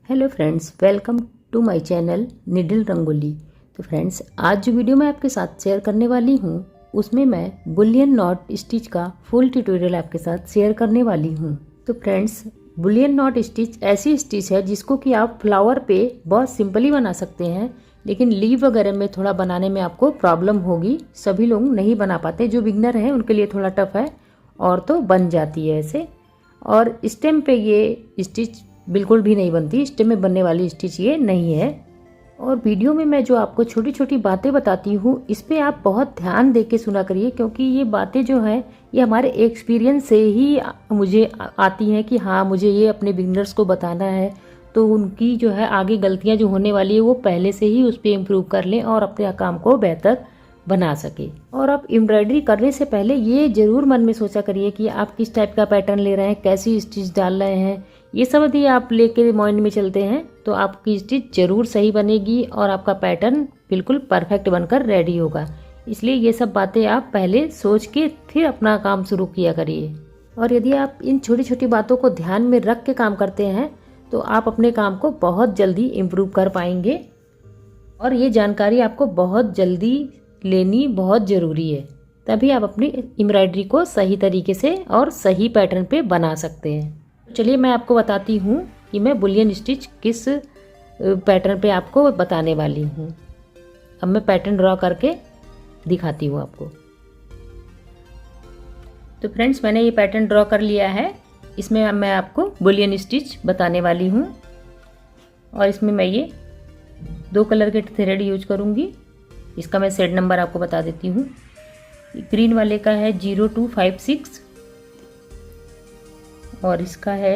Hello friends, welcome to my channel needle rangoli. तो friends, आज जो वीडियो मैं आपके साथ शेयर करने वाली हूँ उसमें मैं बुलियन नॉट स्टिच का फुल ट्यूटोरियल आपके साथ शेयर करने वाली हूँ। तो फ्रेंड्स, बुलियन नॉट स्टिच ऐसी स्टिच है जिसको कि आप फ्लावर पे बहुत सिंपली बना सकते हैं, लेकिन लीव वगैरह में थोड़ा बनाने में आपको प्रॉब्लम होगी। सभी लोग नहीं बना पाते, जो बिगनर हैं उनके लिए थोड़ा टफ है, और तो बन जाती है ऐसे। और स्टेम पे ये स्टिच बिल्कुल भी नहीं बनती, स्टेम में बनने वाली स्टिच ये नहीं है। और वीडियो में मैं जो आपको छोटी छोटी बातें बताती हूँ इस पे आप बहुत ध्यान दे के सुना करिए, क्योंकि ये बातें जो हैं ये हमारे एक्सपीरियंस से ही मुझे आती हैं कि हाँ, मुझे ये अपने बिगिनर्स को बताना है, तो उनकी जो है आगे गलतियाँ जो होने वाली है वो पहले से ही उस पर इम्प्रूव कर लें और अपने काम को बेहतर बना सके। और आप एम्ब्रॉयडरी करने से पहले ये जरूर मन में सोचा करिए कि आप किस टाइप का पैटर्न ले रहे हैं, कैसी स्टिच डाल रहे हैं। ये सब यदि आप लेके माइंड में चलते हैं तो आपकी स्टिच जरूर सही बनेगी और आपका पैटर्न बिल्कुल परफेक्ट बनकर रेडी होगा। इसलिए ये सब बातें आप पहले सोच के फिर अपना काम शुरू किया करिए। और यदि आप इन छोटी छोटी बातों को ध्यान में रख के काम करते हैं तो आप अपने काम को बहुत जल्दी इम्प्रूव कर पाएंगे। और ये जानकारी आपको बहुत जल्दी लेनी बहुत ज़रूरी है, तभी आप अपनी एम्ब्रॉयडरी को सही तरीके से और सही पैटर्न पे बना सकते हैं। चलिए मैं आपको बताती हूँ कि मैं बुलियन स्टिच किस पैटर्न पे आपको बताने वाली हूँ। अब मैं पैटर्न ड्रॉ करके दिखाती हूँ आपको। तो फ्रेंड्स, मैंने ये पैटर्न ड्रॉ कर लिया है। इसमें मैं आपको बुलियन स्टिच बताने वाली हूँ और इसमें मैं ये 2 कलर के थ्रेड यूज करूँगी। इसका मैं सेट नंबर आपको बता देती हूँ। ग्रीन वाले का है 0256 और इसका है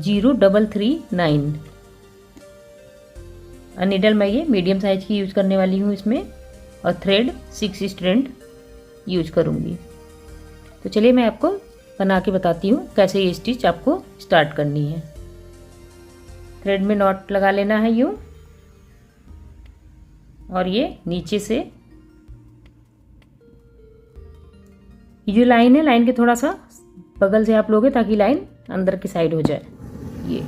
0339। नीडल मैं ये मीडियम साइज की यूज करने वाली हूँ इसमें, और थ्रेड 6 स्ट्रैंड यूज करूँगी। तो चलिए मैं आपको बना के बताती हूँ कैसे ये स्टिच आपको स्टार्ट करनी है। थ्रेड में नॉट लगा लेना है यूँ, और ये नीचे से ये जो लाइन है, लाइन के थोड़ा सा बगल से आप लोगे ताकि लाइन अंदर की साइड हो जाए ये,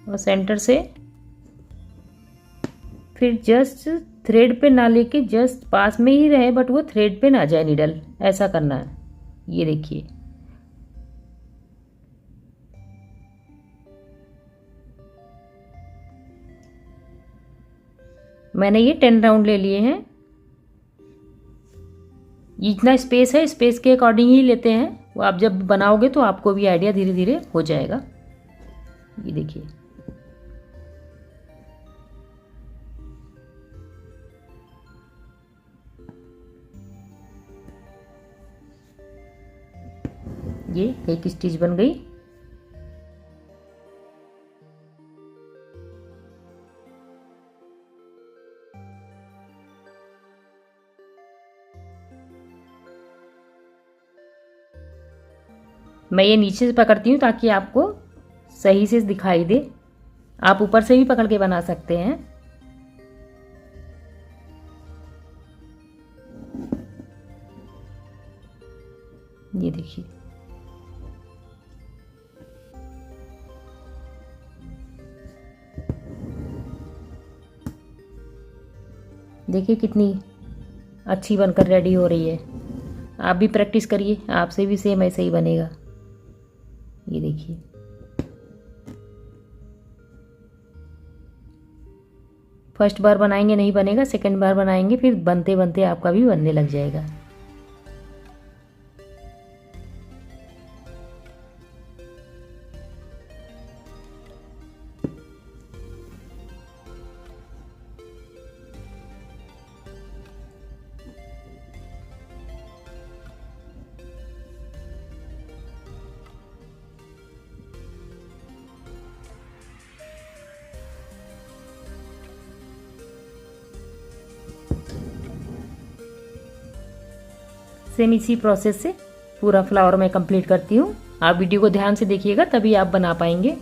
और सेंटर से फिर जस्ट थ्रेड पे ना लेके जस्ट पास में ही रहे, बट वो थ्रेड पे ना जाए नीडल, ऐसा करना है। ये देखिए, मैंने ये 10 राउंड ले लिए हैं। जितना स्पेस है स्पेस के अकॉर्डिंग ही लेते हैं, वो आप जब बनाओगे तो आपको भी आइडिया धीरे धीरे हो जाएगा। ये देखिए, ये एक स्टिच बन गई। मैं ये नीचे से पकड़ती हूँ ताकि आपको सही से दिखाई दे। आप ऊपर से भी पकड़ के बना सकते हैं। ये देखिए, देखिए कितनी अच्छी बनकर रेडी हो रही है। आप भी प्रैक्टिस करिए, आपसे भी सेम ऐसे ही बनेगा। ये देखिए, फर्स्ट बार बनाएंगे नहीं बनेगा, सेकंड बार बनाएंगे, फिर बनते बनते आपका भी बनने लग जाएगा। सेम इसी प्रोसेस से पूरा फ्लावर मैं कंप्लीट करती हूँ। आप वीडियो को ध्यान से देखिएगा, तभी आप बना पाएंगे।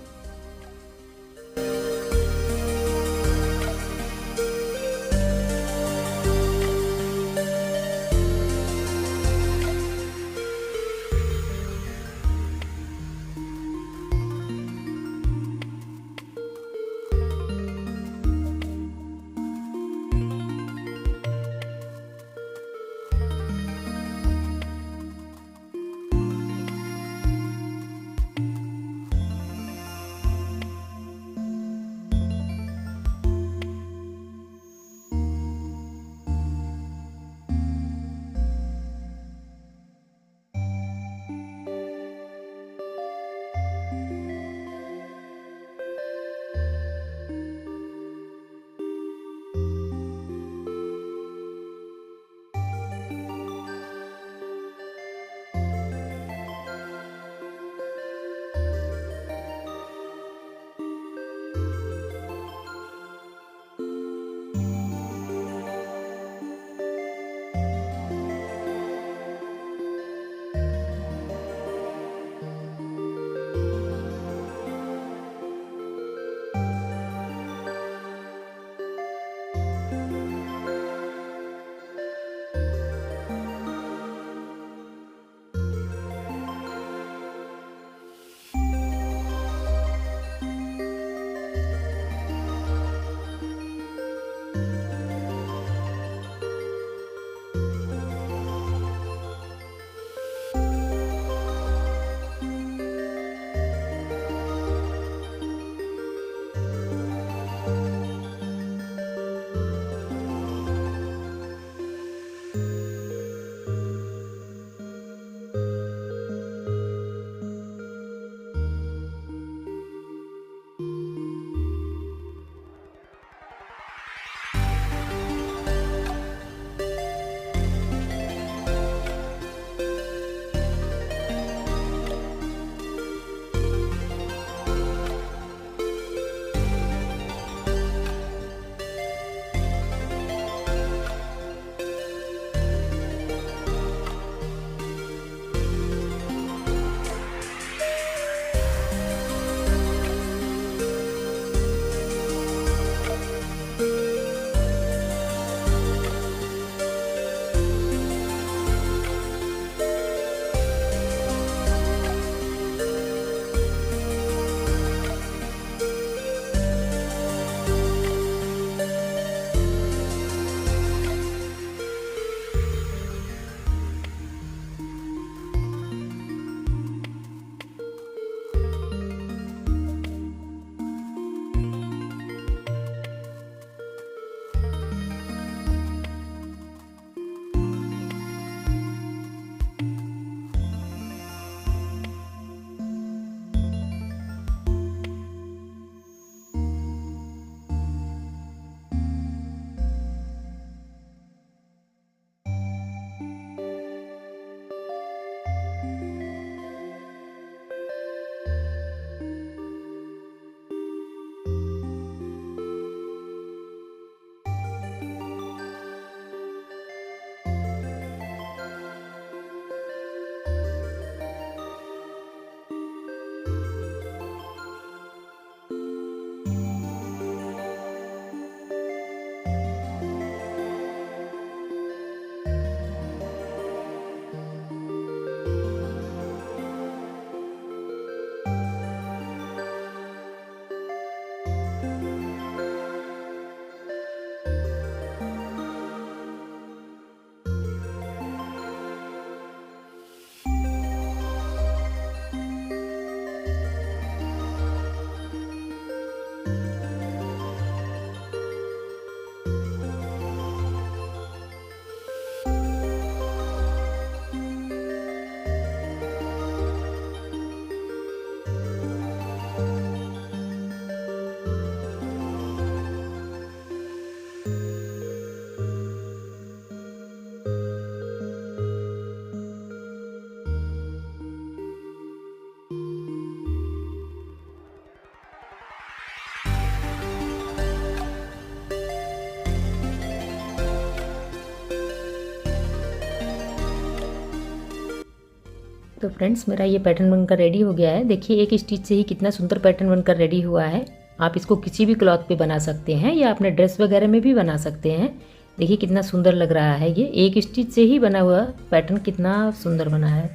तो फ्रेंड्स मेरा ये पैटर्न बनकर रेडी हो गया है। देखिए एक स्टिच से ही कितना सुंदर पैटर्न बनकर रेडी हुआ है। आप इसको किसी भी क्लॉथ पे बना सकते हैं या अपने ड्रेस वगैरह में भी बना सकते हैं। देखिए कितना सुंदर लग रहा है। ये एक स्टिच से ही बना हुआ पैटर्न कितना सुंदर बना है।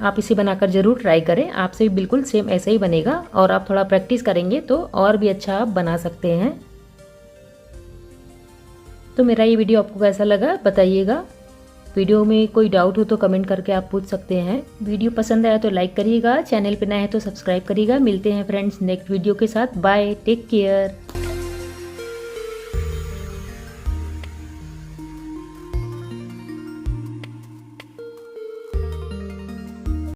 आप इसे बनाकर ज़रूर ट्राई करें, आपसे बिल्कुल सेम ऐसा ही बनेगा और आप थोड़ा प्रैक्टिस करेंगे तो और भी अच्छा आप बना सकते हैं। तो मेरा ये वीडियो आपको कैसा लगा बताइएगा। वीडियो में कोई डाउट हो तो कमेंट करके आप पूछ सकते हैं। वीडियो पसंद आया तो लाइक करिएगा, चैनल पे नए हैं तो सब्सक्राइब करिएगा। मिलते हैं फ्रेंड्स नेक्स्ट वीडियो के साथ। Bye, take care.